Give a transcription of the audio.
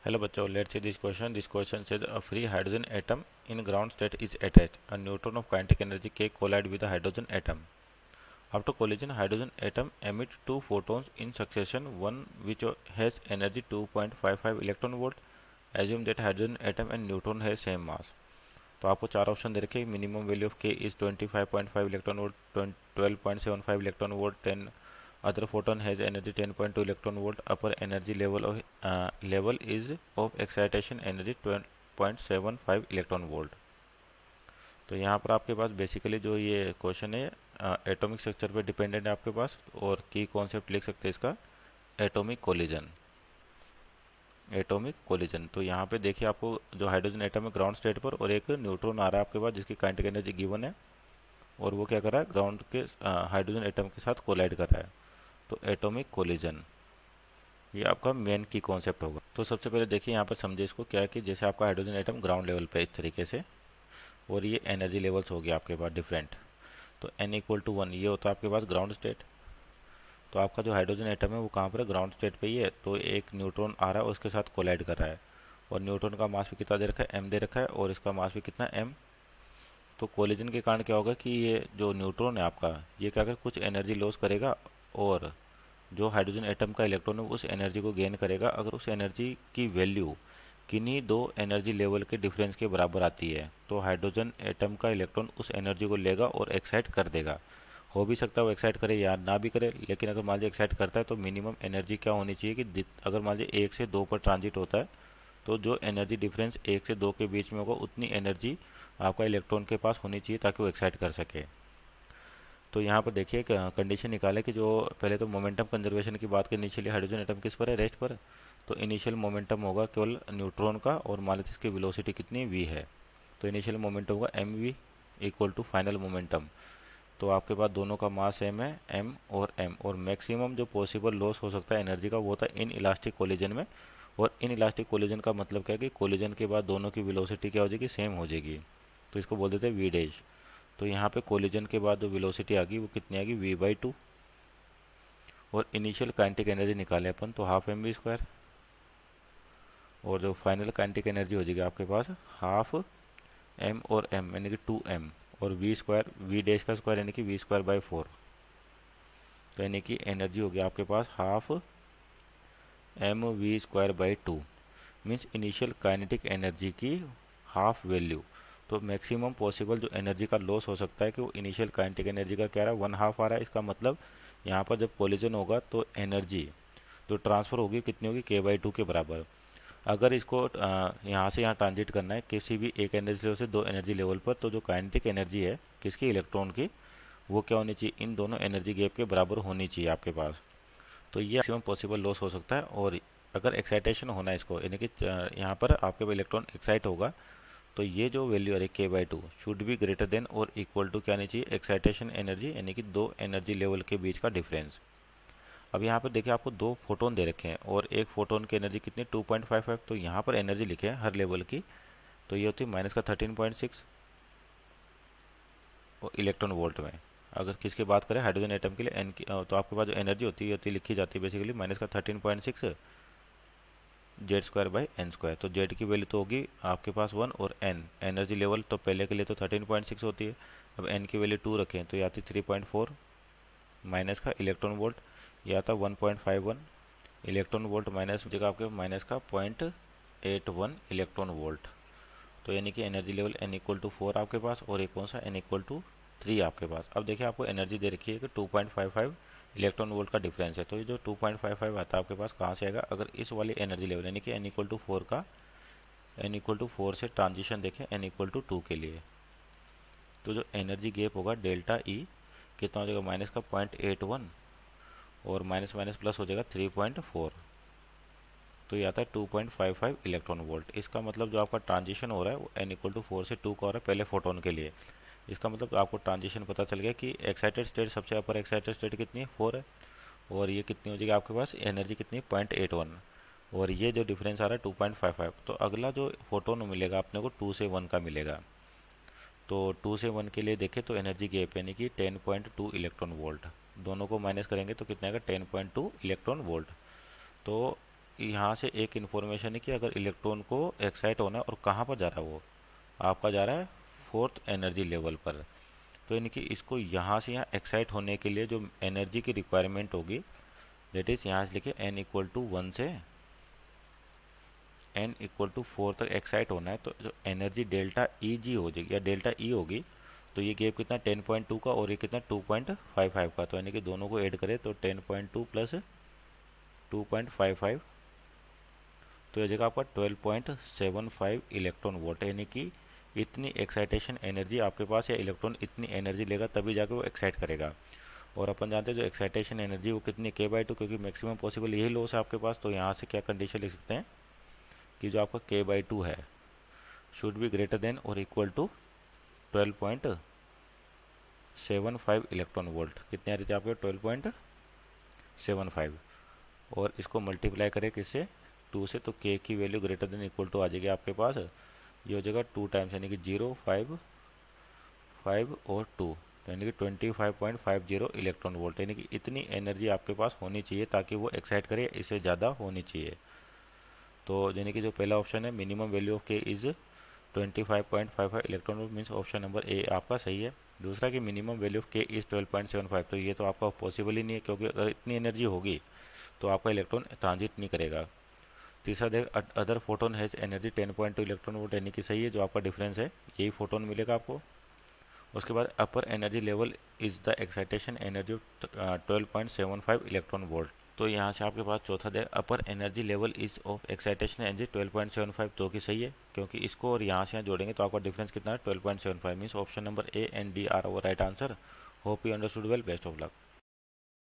Hello bachcho, let's see this question. This question says a free hydrogen atom in ground state is attached. A neutron of kinetic energy K collide with a hydrogen atom. After collision, hydrogen atom emits two photons in succession, one which has energy 2.55 electron volt. Assume that hydrogen atom and neutron has same mass. तो आपको चार option दे रखे हैं. Minimum value of के is 25.5 electron volt, 12.75 electron volt, 10 other photon has energy 10.2 electron volt. Upper energy level is of excitation energy 12.75 electron volt. तो यहाँ पर आपके पास बेसिकली जो ये क्वेश्चन है एटॉमिक स्ट्रक्चर पे डिपेंडेंट है आपके पास, और की कॉन्सेप्ट लिख सकते हैं इसका एटॉमिक कोलिजन. एटॉमिक कोलिजन तो यहाँ पे देखिए आपको जो हाइड्रोजन एटम है ग्राउंड स्टेट पर, और एक न्यूट्रॉन आ रहा है आपके पास जिसकी काइनेटिक एनर्जी गिवन है, और वो क्या कर रहा है ग्राउंड के हाइड्रोजन एटम के साथ कोलाइड कर रहा है. तो एटॉमिक कोलिजन ये आपका मेन की कॉन्सेप्ट होगा. तो सबसे पहले देखिए यहाँ पर समझिए इसको क्या है कि जैसे आपका हाइड्रोजन एटम ग्राउंड लेवल पे इस तरीके से, और ये एनर्जी लेवल्स हो गया आपके पास डिफरेंट. तो n इक्वल टू 1 ये होता है आपके पास ग्राउंड स्टेट. तो आपका जो हाइड्रोजन एटम है वो कहाँ पर है, ग्राउंड स्टेट पे ही है. तो एक न्यूट्रॉन आ रहा है उसके साथ कोलाइड कर रहा है, और न्यूट्रॉन का मास भी कितना दे रखा है, m दे रखा है, और इसका मास भी कितना m. तो कोलिजन के कारण क्या होगा कि ये जो न्यूट्रॉन है आपका ये क्या कर कुछ एनर्जी लॉस करेगा, और जो हाइड्रोजन एटम का इलेक्ट्रॉन है उस एनर्जी को गेन करेगा अगर उस एनर्जी की वैल्यू किन्हीं दो एनर्जी लेवल के डिफरेंस के बराबर आती है. तो हाइड्रोजन एटम का इलेक्ट्रॉन उस एनर्जी को लेगा और एक्साइट कर देगा. हो भी सकता है वो एक्साइट करे या ना भी करे, लेकिन अगर मान लीजिए एक्साइट करता है तो मिनिमम एनर्जी क्या होनी चाहिए कि अगर मान लीजिए 1 से 2 पर ट्रांजिट होता है तो जो एनर्जी डिफरेंस 1 से 2 के बीच में होगा उतनी एनर्जी आपका इलेक्ट्रॉन के पास होनी चाहिए ताकि वो एक्साइट कर सके. तो यहाँ पर देखिए कंडीशन निकाले कि जो पहले तो मोमेंटम कंजर्वेशन की बात करनी चाहिए. हाइड्रोजन एटम किस पर है, रेस्ट पर. तो इनिशियल मोमेंटम होगा केवल न्यूट्रॉन का, और मान लीजिए इसकी वेलोसिटी कितनी v है. तो इनिशियल मोमेंटम होगा M V equal to final momentum. तो आपके पास दोनों का मास सेम है m और m, और मैक्सिमम जो पॉसिबल लॉस हो सकता है एनर्जी का वो होता है इन इलास्टिक कोलिजन में. और इन इलास्टिक कोलिजन का मतलब क्या है कि कोलिजन के बाद दोनों की वेलोसिटी क्या हो जाएगी, सेम हो जाएगी. तो इसको बोल देते हैं वी डैश. तो यहाँ पे कोलिजन के बाद जो वेलोसिटी आ गई वो कितनी आ गई, v/2. और इनिशियल काइनेटिक एनर्जी निकाले अपन तो हाफ mv², और जो फाइनल काइनेटिक एनर्जी हो जाएगी आपके पास हाफ m और m यानी कि 2m, और v² v डैश का स्क्वायर यानी कि v²/4. तो यानी कि एनर्जी हो गया आपके पास half mv²/2. Means initial kinetic energy की हाफ वैल्यू. तो मैक्सिमम पॉसिबल जो एनर्जी का लॉस हो सकता है कि वो इनिशियल काइनेटिक एनर्जी का क्या रहा है, 1/2 आ रहा है. इसका मतलब यहाँ पर जब कोलिजन होगा तो एनर्जी जो ट्रांसफ़र होगी कितनी होगी, k/2 के बराबर. अगर इसको यहाँ से यहाँ ट्रांजिट करना है किसी भी एक एनर्जी लेवल से दो एनर्जी लेवल पर, तो जो काइनेटिक एनर्जी है किसकी, इलेक्ट्रॉन की, वो क्या होनी चाहिए, इन दोनों एनर्जी गैप के बराबर होनी चाहिए आपके पास. तो ये मैक्सिमम पॉसिबल लॉस हो सकता है. और अगर एक्साइटेशन होना है इसको, यानी कि यहाँ पर आपके पास इलेक्ट्रॉन एक्साइट होगा, तो ये जो वैल्यू है k/2 should be greater than और इक्वल टू क्या आनी चाहिए, एक्साइटेशन एनर्जी यानी कि दो एनर्जी लेवल के बीच का डिफरेंस. अब यहाँ पर देखिए आपको दो फोटोन दे रखे हैं, और एक फोटोन की एनर्जी कितनी 2.55. तो यहाँ पर एनर्जी लिखे हैं हर लेवल की, तो ये होती है माइनस का 13.6 इलेक्ट्रॉन वोल्ट में. अगर किसकी बात करें हाइड्रोजन एटम के लिए एन की, तो आपके पास जो एनर्जी होती है लिखी जाती है बेसिकली माइनस का 13.6 z²/n². तो z की वैल्यू तो होगी आपके पास 1, और n एनर्जी लेवल तो पहले के लिए तो 13.6 होती है. अब n की वैल्यू 2 रखें तो ये आती 3.4 माइनस का इलेक्ट्रॉन वोल्ट. यह आता 1.51 इलेक्ट्रॉन वोल्ट, माइनस जगह आपके माइनस का 0.81 इलेक्ट्रॉन वोल्ट. तो यानी कि energy level n equal to 4 आपके पास, और एक कौन सा n इक्वल टू 3 आपके पास. अब देखिए आपको एनर्जी दे रखी है कि 2.55 इलेक्ट्रॉन वोल्ट का डिफरेंस है. तो ये जो 2.55 आता है आपके पास कहाँ से आएगा, अगर इस वाली एनर्जी लेवल यानी कि n इक्वल टू 4 का n इक्वल टू 4 से ट्रांजिशन देखें n इक्वल टू 2 के लिए, तो जो एनर्जी गैप होगा डेल्टा E कितना हो जाएगा, माइनस का 0.81, और माइनस माइनस प्लस हो जाएगा 3.4. तो ये आता है 2.55 इलेक्ट्रॉन वोल्ट. इसका मतलब जो आपका ट्रांजिशन हो रहा है वो n इक्वल टू 4 से 2 का हो रहा है पहले फोटोन के लिए. इसका मतलब आपको ट्रांजिशन पता चल गया कि एक्साइटेड स्टेट सबसे अपर एक्साइटेड स्टेट कितनी है 4 है, और ये कितनी हो जाएगी आपके पास एनर्जी कितनी 0.81, और ये जो डिफरेंस आ रहा है 2.55. तो अगला जो फोटोन मिलेगा अपने को 2 से 1 का मिलेगा. तो 2 से 1 के लिए देखें तो एनर्जी गैप यानी कि 10.2 इलेक्ट्रॉन वोल्ट, दोनों को माइनस करेंगे तो कितना आएगा 10.2 इलेक्ट्रॉन वोल्ट. तो यहाँ से एक इन्फॉर्मेशन है कि अगर इलेक्ट्रॉन को एक्साइट होना है और कहाँ पर जा रहा है, वो आपका जा रहा है फोर्थ एनर्जी लेवल पर। तो यानी कि इसको यहाँ से यहाँ एक्साइट होने के लिए जो एनर्जी की रिक्वायरमेंट होगी, दैट इज यहाँ से लिखे n=1 से n=4 तक एक्साइट होना है। तो जो एनर्जी डेल्टा ई जी हो जाएगी या डेल्टा ई होगी, तो ये गैप कितना 10.2 का और ये कितना 2.55 का। तो यानी कि दोनों को ऐड करें तो 10.2 प्लस 2.55, तो ये जगह आपका 12.75 इलेक्ट्रॉन वोल्ट। यानी कि इतनी एक्साइटेशन एनर्जी आपके पास, या इलेक्ट्रॉन इतनी एनर्जी लेगा तभी जाके वो एक्साइट करेगा। और अपन जानते हैं जो एक्साइटेशन एनर्जी वो कितनी k/2, क्योंकि मैक्सिमम पॉसिबल यही लॉस है आपके पास। तो यहाँ से क्या कंडीशन लिख सकते हैं कि जो आपका k/2 है शुड बी ग्रेटर देन और इक्वल टू 12.75 इलेक्ट्रॉन वोल्ट। कितने आ रही थी आपके 12.75, और इसको मल्टीप्लाई करें किससे 2 से, तो k की value greater than equal to आ जाएगी आपके पास, ये हो जाएगा 2 टाइम्स, यानी कि 0, 5, 5 और 2, यानी कि 25.50 इलेक्ट्रॉन वोल्ट। यानी कि इतनी एनर्जी आपके पास होनी चाहिए ताकि वो एक्साइट करे, इससे ज़्यादा होनी चाहिए। तो यानी कि जो पहला ऑप्शन है मिनिमम वैल्यू ऑफ के is 25.55 electron volt, means option number ए आपका सही है। दूसरा कि मिनिमम वैल्यू ऑफ के इज़ 12.75, तो ये तो आपका पॉसिबल ही नहीं है, क्योंकि अगर इतनी एनर्जी होगी तो आपका इलेक्ट्रॉन ट्रांजिट नहीं करेगा। तीसरा देख other photon has energy 10.2 electron volt, यानी कि सही है, जो आपका डिफरेंस है यही फोटोन मिलेगा आपको। उसके बाद upper energy level is the excitation energy 12.75 electron volt. तो यहाँ से आपके पास चौथा the upper energy level is of excitation energy 12.75, तो कि सही है, क्योंकि इसको और यहाँ से यहाँ जोड़ेंगे तो आपका डिफरेंस कितना है 12.75, means option number A and D are our right answer. Hope you understood well, best of luck.